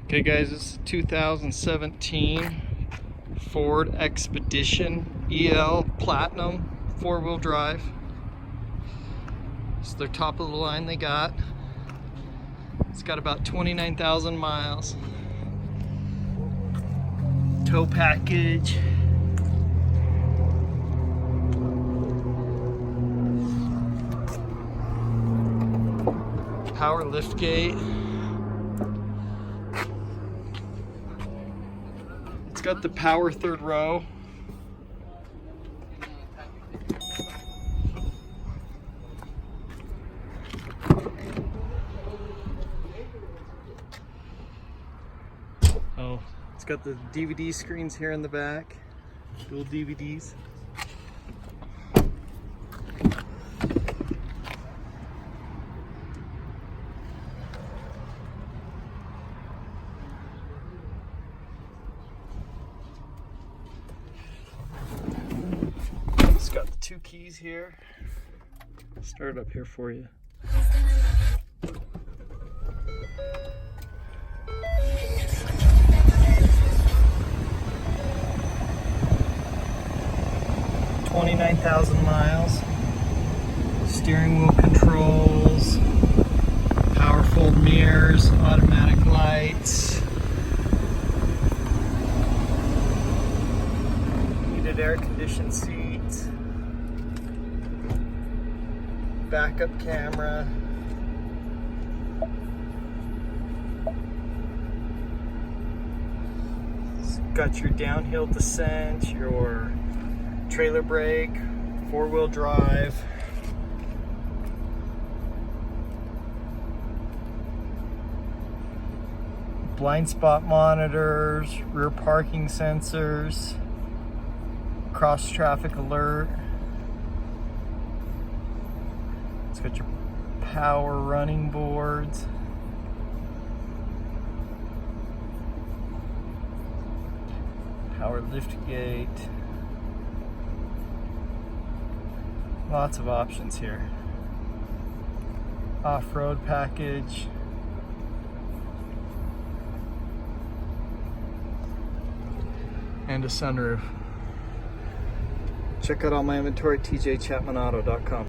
Okay guys, this is 2017 Ford Expedition EL Platinum 4-wheel drive. It's their top of the line they got. It's got about 29,000 miles. Tow package. Power lift gate. It's got the power third row. Oh, it's got the DVD screens here in the back. Dual DVDs. It's got the 2 keys here. Start it up here for you. $29,000 miles. Steering wheel controls, powerful mirrors, automatic lights, heated air conditioned seats, backup camera. It's got your downhill descent, your trailer brake, 4-wheel drive. Blind spot monitors, rear parking sensors, cross traffic alert. It's got your power running boards. Power lift gate. Lots of options here. Off-road package. And a sunroof. Check out all my inventory at tjchapmanauto.com.